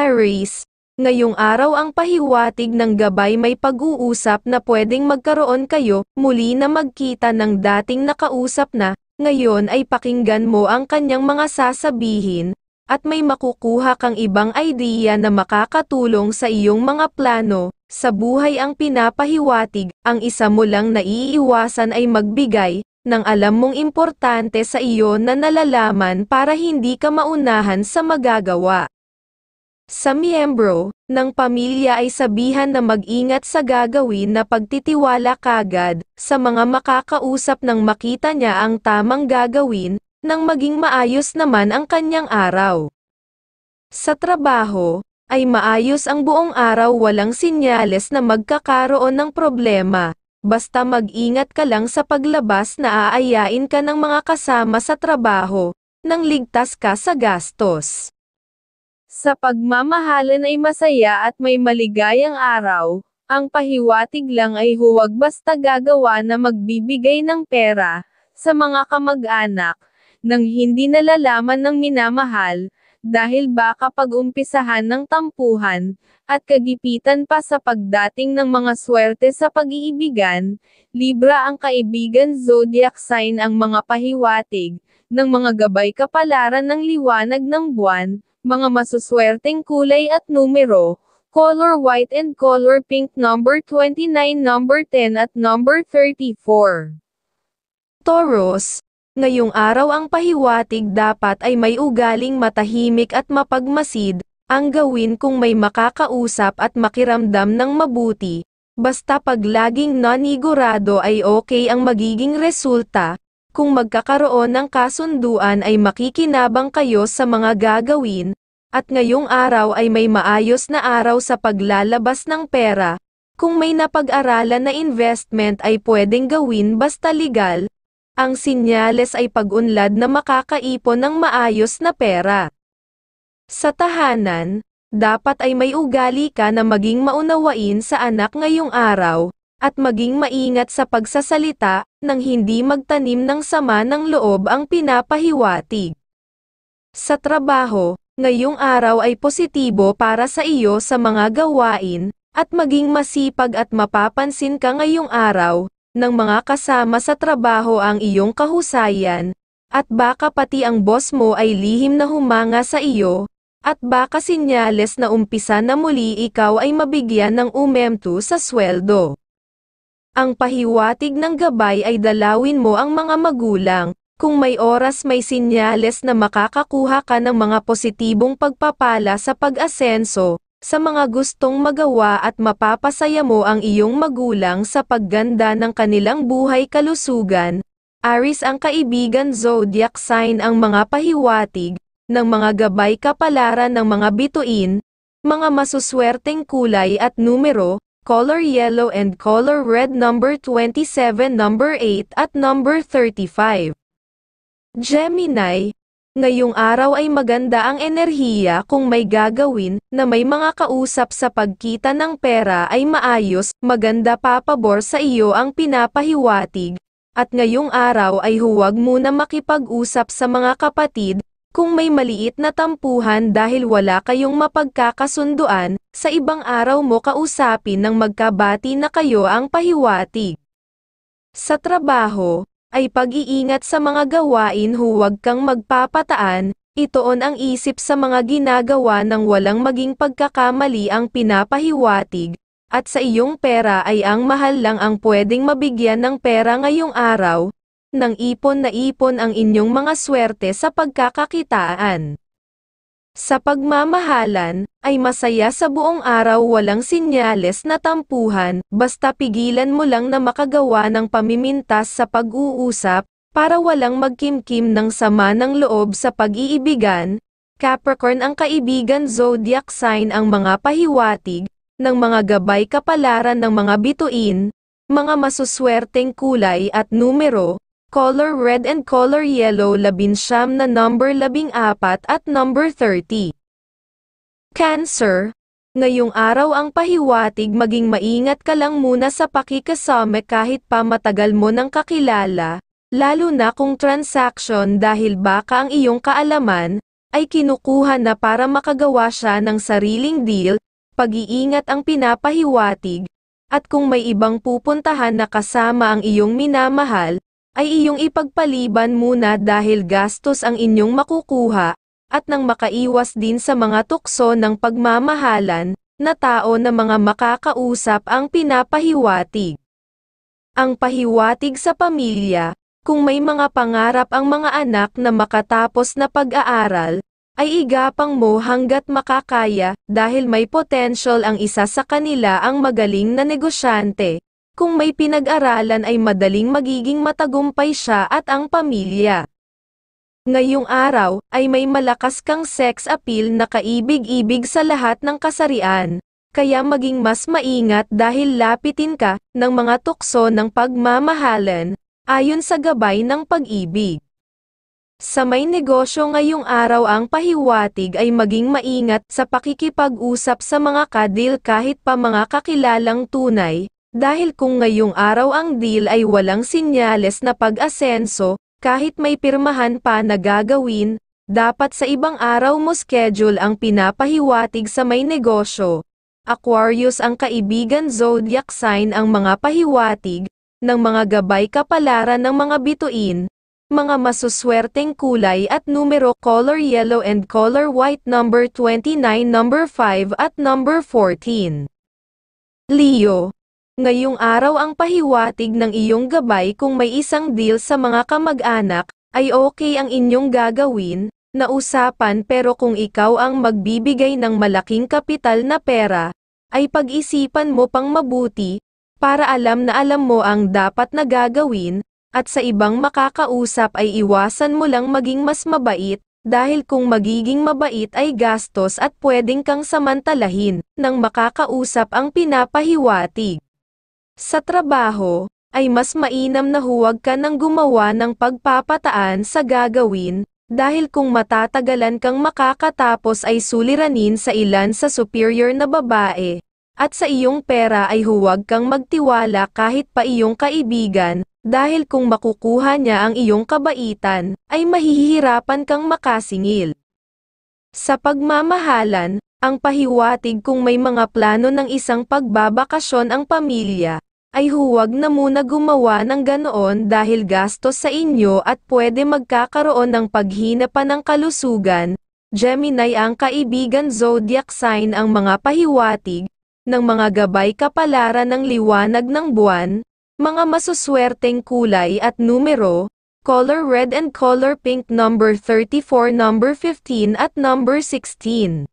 Aries, ngayong araw ang pahiwatig ng gabay may pag-uusap na pwedeng magkaroon kayo, muli na magkita ng dating nakausap na, ngayon ay pakinggan mo ang kanyang mga sasabihin, at may makukuha kang ibang idea na makakatulong sa iyong mga plano. Sa buhay ang pinapahiwatig, ang isa mo lang naiiwasan ay magbigay ng alam mong importante sa iyo na nalalaman para hindi ka maunahan sa magagawa. Sa miyembro ng pamilya ay sabihan na mag-ingat sa gagawin na pagtitiwala kagad sa mga makakausap nang makita niya ang tamang gagawin, nang maging maayos naman ang kanyang araw. Sa trabaho, ay maayos ang buong araw, walang sinyales na magkakaroon ng problema, basta mag-ingat ka lang sa paglabas na aayain ka ng mga kasama sa trabaho, nang ligtas ka sa gastos. Sa pagmamahalan ay masaya at may maligayang araw, ang pahiwatig lang ay huwag basta gagawa na magbibigay ng pera sa mga kamag-anak, nang hindi nalalaman ng minamahal, dahil baka pag-umpisahan ng tampuhan, at kagipitan pa sa pagdating ng mga swerte sa pag-iibigan. Libra ang kaibigan zodiac sign ang mga pahiwatig, ng mga gabay kapalaran ng liwanag ng buwan, mga masuswerteng kulay at numero, color white and color pink, number 29, number 10 at number 34. Taurus, ngayong araw ang pahiwatig dapat ay may ugaling matahimik at mapagmasid, ang gawin kung may makakausap at makiramdam ng mabuti, basta pag laging nanigurado ay okay ang magiging resulta, kung magkakaroon ng kasunduan ay makikinabang kayo sa mga gagawin, at ngayong araw ay may maayos na araw sa paglalabas ng pera, kung may napag-aralan na investment ay pwedeng gawin basta legal. Ang sinyales ay pag-unlad na makakaipon ng maayos na pera. Sa tahanan, dapat ay may ugali ka na maging maunawain sa anak ngayong araw, at maging maingat sa pagsasalita, nang hindi magtanim ng sama ng loob ang pinapahiwatig. Sa trabaho, ngayong araw ay positibo para sa iyo sa mga gawain, at maging masipag at mapapansin ka ngayong araw ng mga kasama sa trabaho ang iyong kahusayan, at baka pati ang boss mo ay lihim na humanga sa iyo, at baka sinyales na umpisa na muli ikaw ay mabigyan ng umemtu sa sweldo. Ang pahiwatig ng gabay ay dalawin mo ang mga magulang, kung may oras may sinyales na makakakuha ka ng mga positibong pagpapala sa pag-asenso, sa mga gustong magawa at mapapasaya mo ang iyong magulang sa pagganda ng kanilang buhay kalusugan. Aries ang kaibigan zodiac sign ang mga pahiwatig, ng mga gabay kapalaran ng mga bituin, mga masuswerteng kulay at numero, color yellow and color red, number 27, number 8 at number 35. Gemini, ngayong araw ay maganda ang enerhiya kung may gagawin, na may mga kausap sa pagkita ng pera ay maayos, maganda papabor sa iyo ang pinapahiwatig, at ngayong araw ay huwag muna makipag-usap sa mga kapatid, kung may maliit na tampuhan dahil wala kayong mapagkakasunduan, sa ibang araw mo kausapin nang magkabati na kayo ang pahiwatig. Sa trabaho, ay pag-iingat sa mga gawain, huwag kang magpapataan, itoon ang isip sa mga ginagawa nang walang maging pagkakamali ang pinapahiwatig, at sa iyong pera ay ang mahal lang ang pwedeng mabigyan ng pera ngayong araw, nang ipon na ipon ang inyong mga swerte sa pagkakakitaan. Sa pagmamahalan, ay masaya sa buong araw, walang sinyales na tampuhan, basta pigilan mo lang na makagawa ng pamimintas sa pag-uusap, para walang magkimkim ng sama ng loob sa pag-iibigan. Capricorn ang kaibigan zodiac sign ang mga pahiwatig, ng mga gabay kapalaran ng mga bituin, mga masuswerteng kulay at numero, color red and color yellow, 19 na number 14 at number 30. Cancer, ngayong araw ang pahiwatig maging maingat ka lang muna sa pakikasama kahit pa matagal mo nang kakilala, lalo na kung transaction dahil baka ang iyong kaalaman, ay kinukuha na para makagawa siya ng sariling deal, pag-iingat ang pinapahiwatig, at kung may ibang pupuntahan na kasama ang iyong minamahal, ay iyong ipagpaliban muna dahil gastos ang inyong makukuha, at nang makaiwas din sa mga tukso ng pagmamahalan, na tao na mga makakausap ang pinapahiwatig. Ang pahiwatig sa pamilya, kung may mga pangarap ang mga anak na makatapos na pag-aaral, ay igapang mo hanggat makakaya, dahil may potential ang isa sa kanila ang magaling na negosyante. Kung may pinag-aralan ay madaling magiging matagumpay siya at ang pamilya. Ngayong araw, ay may malakas kang sex appeal na kaibig-ibig sa lahat ng kasarian, kaya maging mas maingat dahil lapitin ka ng mga tukso ng pagmamahalan, ayon sa gabay ng pag-ibig. Sa may negosyo ngayong araw ang pahiwatig ay maging maingat sa pakikipag-usap sa mga kadil kahit pa mga kakilalang tunay, dahil kung ngayong araw ang deal ay walang sinyales na pag-asenso, kahit may pirmahan pa na gagawin, dapat sa ibang araw mo schedule ang pinapahiwatig sa may negosyo. Aquarius ang kaibigan zodiac sign ang mga pahiwatig, ng mga gabay kapalaran ng mga bituin, mga masuswerteng kulay at numero color yellow and color white number 29, number 5 at number 14. Leo. Ngayong araw ang pahiwatig ng iyong gabay kung may isang deal sa mga kamag-anak, ay okay ang inyong gagawin, na usapan pero kung ikaw ang magbibigay ng malaking kapital na pera, ay pag-isipan mo pang mabuti, para alam na alam mo ang dapat na gagawin, at sa ibang makakausap ay iwasan mo lang maging mas mabait, dahil kung magiging mabait ay gastos at pwedeng kang samantalahin, nang makakausap ang pinapahiwatig. Sa trabaho, ay mas mainam na huwag ka nang gumawa ng pagpapataan sa gagawin, dahil kung matatagalan kang makakatapos ay suliranin sa ilan sa superior na babae, at sa iyong pera ay huwag kang magtiwala kahit pa iyong kaibigan, dahil kung makukuha niya ang iyong kabaitan, ay mahihirapan kang makasingil. Sa pagmamahalan, ang pahiwatig kung may mga plano ng isang pagbabakasyon ang pamilya, ay huwag na muna gumawa ng ganoon dahil gastos sa inyo at pwede magkakaroon ng paghina pa ng kalusugan. Gemini ang kaibigan zodiac sign ang mga pahiwatig, ng mga gabay kapalaran ng liwanag ng buwan, mga masuswerteng kulay at numero, color red and color pink number 34, number 15 at number 16.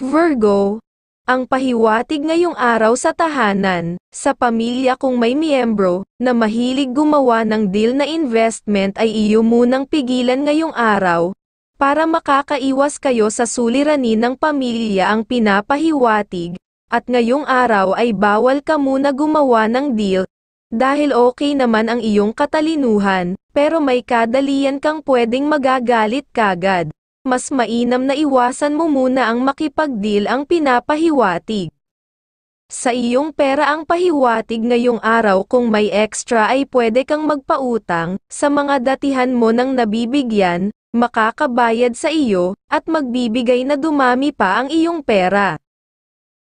Virgo. Ang pahiwatig ngayong araw sa tahanan, sa pamilya kung may miyembro, na mahilig gumawa ng deal na investment ay iyo munang pigilan ngayong araw, para makakaiwas kayo sa suliranin ng pamilya ang pinapahiwatig, at ngayong araw ay bawal ka muna gumawa ng deal, dahil okay naman ang iyong katalinuhan, pero may kadalian kang pwedeng magagalit kagad. Mas mainam na iwasan mo muna ang makipag-deal ang pinapahiwatig. Sa iyong pera ang pahiwatig ngayong araw kung may extra ay pwede kang magpautang, sa mga datihan mo nang nabibigyan, makakabayad sa iyo, at magbibigay na dumami pa ang iyong pera.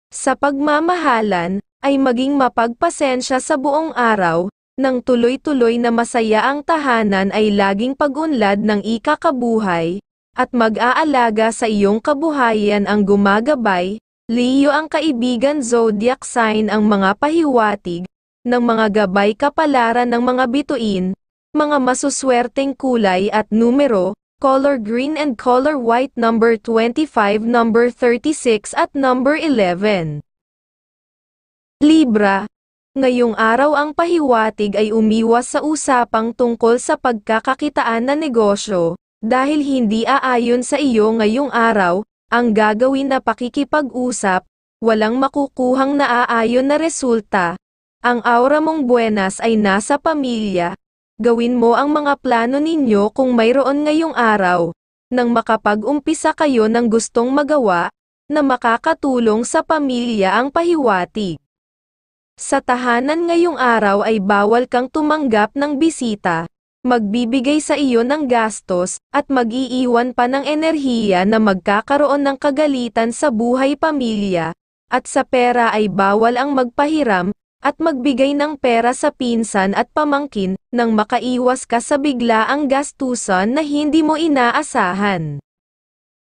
Sa pagmamahalan, ay maging mapagpasensya sa buong araw, nang tuloy-tuloy na masaya ang tahanan ay laging pag-unlad ng ikakabuhay, at mag-aalaga sa iyong kabuhayan ang gumagabay. Leo ang kaibigan zodiac sign ang mga pahiwatig, ng mga gabay kapalaran ng mga bituin, mga masuswerteng kulay at numero, color green and color white number 25, number 36 at number 11. Libra. Ngayong araw ang pahiwatig ay umiwas sa usapang tungkol sa pagkakakitaan na negosyo, dahil hindi aayon sa iyo ngayong araw, ang gagawin na pakikipag-usap, walang makukuhang naaayon na resulta. Ang aura mong buenas ay nasa pamilya. Gawin mo ang mga plano ninyo kung mayroon ngayong araw, nang makapag-umpisa kayo ng gustong magawa, na makakatulong sa pamilya ang pahiwatig. Sa tahanan ngayong araw ay bawal kang tumanggap ng bisita, magbibigay sa iyo ng gastos, at mag-iiwan pa ng enerhiya na magkakaroon ng kagalitan sa buhay pamilya, at sa pera ay bawal ang magpahiram, at magbigay ng pera sa pinsan at pamangkin, nang makaiwas ka sa biglaang gastusan na hindi mo inaasahan.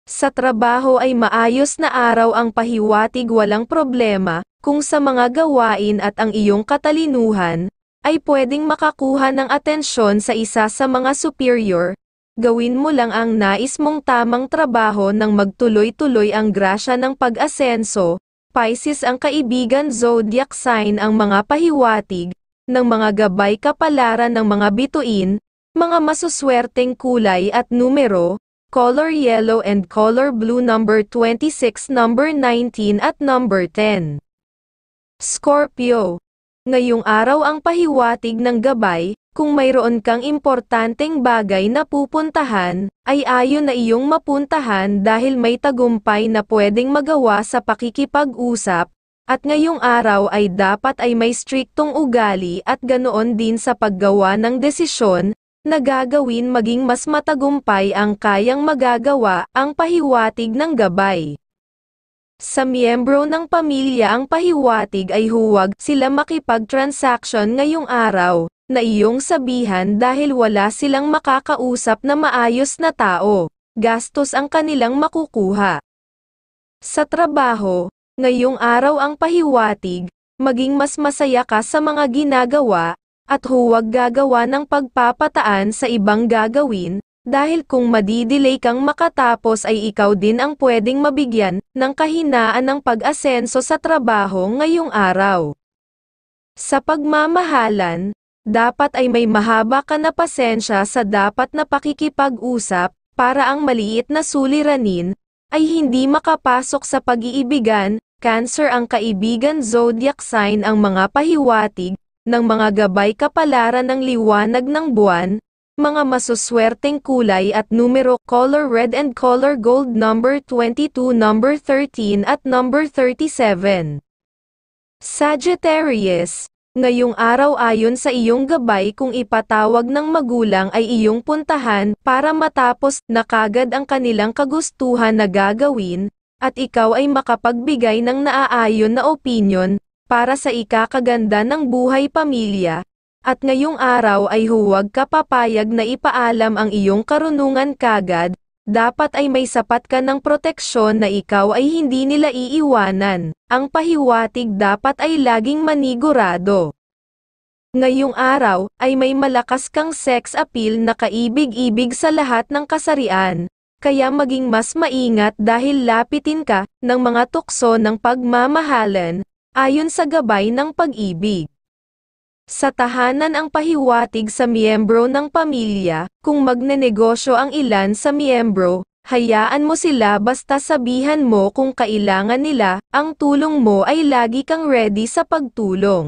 Sa trabaho ay maayos na araw ang pahiwatig, walang problema, kung sa mga gawain at ang iyong katalinuhan, ay pwedeng makakuha ng atensyon sa isa sa mga superior, gawin mo lang ang nais mong tamang trabaho nang magtuloy-tuloy ang grasya ng pag-asenso. Pisces ang kaibigan zodiac sign, ang mga pahiwatig ng mga gabay kapalaran ng mga bituin, mga masuswerteng kulay at numero, color yellow and color blue, number 26, number 19 at number 10. Scorpio. Ngayong araw ang pahiwatig ng gabay, kung mayroon kang importanteng bagay na pupuntahan, ay ayon na iyong mapuntahan dahil may tagumpay na pwedeng magawa sa pakikipag-usap, at ngayong araw ay dapat ay may striktong ugali at ganoon din sa paggawa ng desisyon, na gagawin maging mas matagumpay ang kayang magagawa, ang pahiwatig ng gabay. Sa miyembro ng pamilya ang pahiwatig ay huwag sila makipag-transaction ngayong araw, na iyong sabihan dahil wala silang makakausap na maayos na tao, gastos ang kanilang makukuha. Sa trabaho, ngayong araw ang pahiwatig, maging mas masaya ka sa mga ginagawa, at huwag gagawa ng pagpapataan sa ibang gagawin, dahil kung madidelay kang makatapos ay ikaw din ang pwedeng mabigyan ng kahinaan ng pag-asenso sa trabaho ngayong araw. Sa pagmamahalan, dapat ay may mahaba ka na pasensya sa dapat na pakikipag-usap, para ang maliit na suliranin ay hindi makapasok sa pag-iibigan. Cancer ang kaibigan zodiac sign, ang mga pahiwatig ng mga gabay kapalaran ng liwanag ng buwan, mga masuswerteng kulay at numero, color red and color gold, number 22, number 13 at number 37. Sagittarius, ngayong araw ayon sa iyong gabay kung ipatawag ng magulang ay iyong puntahan para matapos na kagad ang kanilang kagustuhan na gagawin, at ikaw ay makapagbigay ng naaayon na opinyon para sa ikakaganda ng buhay pamilya. At ngayong araw ay huwag ka papayag na ipaalam ang iyong karunungan kagad, dapat ay may sapat ka ng proteksyon na ikaw ay hindi nila iiwanan. Ang pahiwatig dapat ay laging manigurado. Ngayong araw ay may malakas kang sex appeal na kaibig-ibig sa lahat ng kasarian, kaya maging mas maingat dahil lapitin ka ng mga tukso ng pagmamahalan, ayon sa gabay ng pag-ibig. Sa tahanan ang pahiwatig sa miyembro ng pamilya, kung magnenegosyo ang ilan sa miyembro, hayaan mo sila basta sabihan mo kung kailangan nila, ang tulong mo ay lagi kang ready sa pagtulong.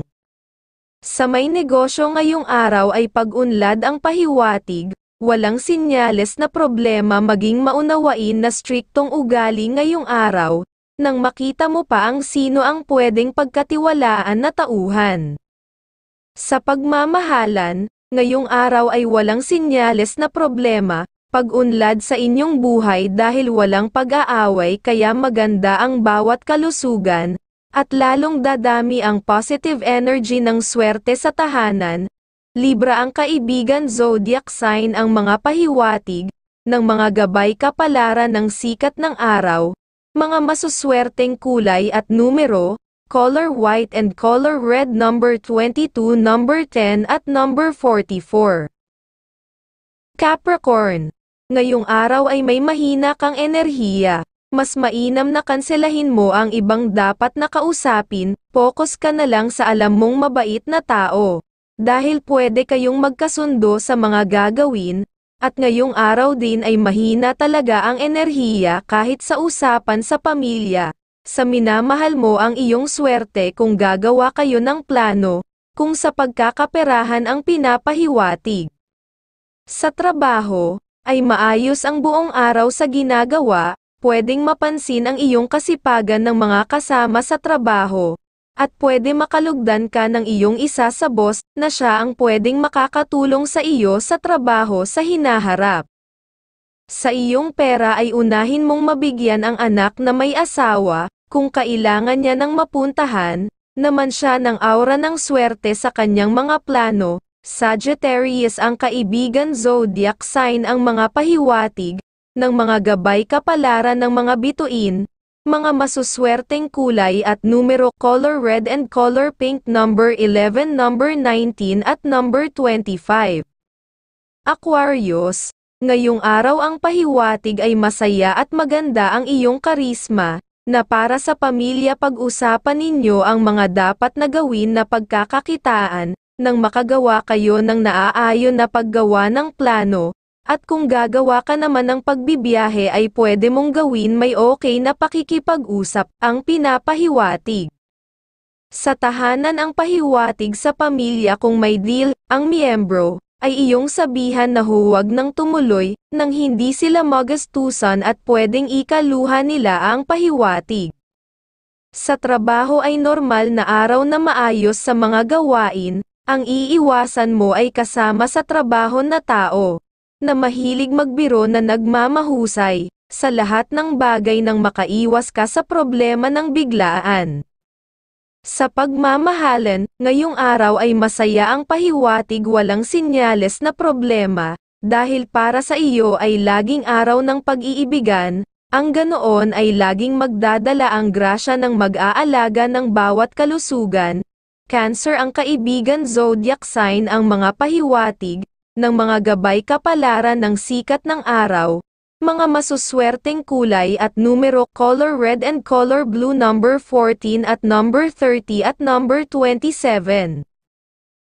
Sa may negosyo ngayong araw ay pag-unlad ang pahiwatig, walang sinyales na problema maging maunawain na striktong ugali ngayong araw, nang makita mo pa ang sino ang pwedeng pagkatiwalaan na tauhan. Sa pagmamahalan, ngayong araw ay walang sinyales na problema, pag-unlad sa inyong buhay dahil walang pag-aaway kaya maganda ang bawat kalusugan, at lalong dadami ang positive energy ng swerte sa tahanan. Libra ang kaibigan zodiac sign, ang mga pahiwatig ng mga gabay kapalaran ng sikat ng araw, mga masuswerteng kulay at numero, color white and color red, number 22, number 10 at number 44. Capricorn, ngayong araw ay may mahina kang enerhiya, mas mainam na kanselahin mo ang ibang dapat na kausapin, focus ka na lang sa alam mong mabait na tao, dahil pwede kayong magkasundo sa mga gagawin, at ngayong araw din ay mahina talaga ang enerhiya kahit sa usapan sa pamilya. Sa minamahal mo ang iyong swerte kung gagawa kayo ng plano, kung sa pagkakaperahan ang pinapahiwatig. Sa trabaho, ay maayos ang buong araw sa ginagawa, pwedeng mapansin ang iyong kasipagan ng mga kasama sa trabaho, At pwede makalugdan ka ng iyong isa sa boss na siya ang pwedeng makakatulong sa iyo sa trabaho sa hinaharap. Sa iyong pera ay unahin mong mabigyan ang anak na may asawa, kung kailangan niya ng mapuntahan, naman siya ng aura ng swerte sa kanyang mga plano. Sagittarius ang kaibigan zodiac sign ang mga pahiwatig, ng mga gabay kapalaran ng mga bituin, mga masuswerteng kulay at numero color red and color pink number 11, number 19 at number 25. Aquarius, ngayong araw ang pahiwatig ay masaya at maganda ang iyong karisma, na para sa pamilya pag-usapan ninyo ang mga dapat na gawin na pagkakakitaan, nang makagawa kayo ng naaayon na paggawa ng plano, at kung gagawa ka naman ng pagbibiyahe ay pwede mong gawin may okay na pakikipag-usap, ang pinapahiwatig. Sa tahanan ang pahiwatig sa pamilya kung may deal, ang miyembro, ay iyong sabihan na huwag nang tumuloy, nang hindi sila magastusan at pwedeng ikaluha nila ang pahiwatig. Sa trabaho ay normal na araw na maayos sa mga gawain, ang iiwasan mo ay kasama sa trabaho na tao, na mahilig magbiro na nagmamahusay, sa lahat ng bagay nang makaiwas ka sa problema ng biglaan. Sa pagmamahalan, ngayong araw ay masaya ang pahiwatig walang sinyales na problema, dahil para sa iyo ay laging araw ng pag-iibigan, ang ganoon ay laging magdadala ang grasya ng mag-aalaga ng bawat kalusugan. Cancer ang kaibigan zodiac sign ang mga pahiwatig, ng mga gabay kapalaran ng sikat ng araw, mga masuswerteng kulay at numero color red and color blue number 14 at number 30 at number 27.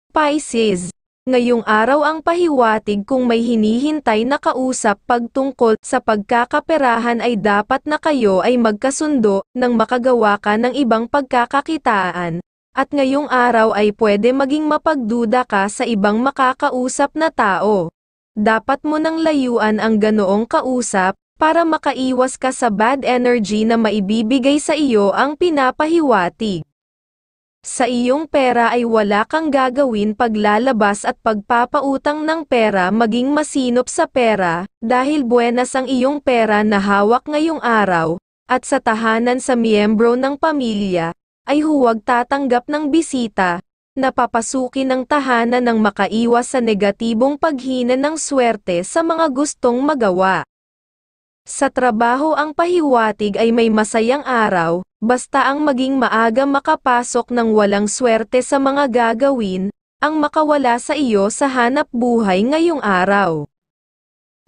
Pisces, ngayong araw ang pahiwatig kung may hinihintay na kausap pagtungkol sa pagkakaperahan ay dapat na kayo ay magkasundo nang makagawa ka ng ibang pagkakakitaan. At ngayong araw ay pwede maging mapagduda ka sa ibang makakausap na tao. Dapat mo nang layuan ang ganoong kausap, para makaiwas ka sa bad energy na maibibigay sa iyo ang pinapahiwatig. Sa iyong pera ay wala kang gagawin paglalabas at pagpapautang ng pera maging masinop sa pera, dahil buenas ang iyong pera na hawak ngayong araw, at sa tahanan sa miyembro ng pamilya, ay huwag tatanggap ng bisita, na papasukin ng tahanan ng makaiwas sa negatibong paghina ng swerte sa mga gustong magawa. Sa trabaho ang pahiwatig ay may masayang araw, basta ang maging maaga makapasok ng walang swerte sa mga gagawin, ang makawala sa iyo sa hanap buhay ngayong araw.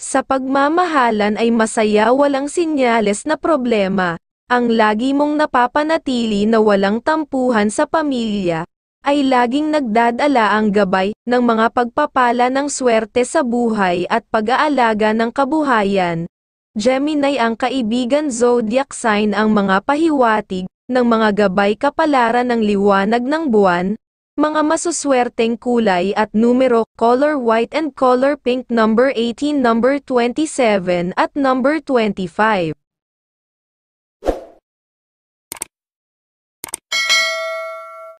Sa pagmamahalan ay masaya walang sinyales na problema. Ang lagi mong napapanatili na walang tampuhan sa pamilya, ay laging nagdadala ang gabay ng mga pagpapala ng swerte sa buhay at pag-aalaga ng kabuhayan. Gemini ang kaibigan zodiac sign ang mga pahiwatig ng mga gabay kapalaran ng liwanag ng buwan, mga masuswerteng kulay at numero color white and color pink number 18, number 27 at number 25.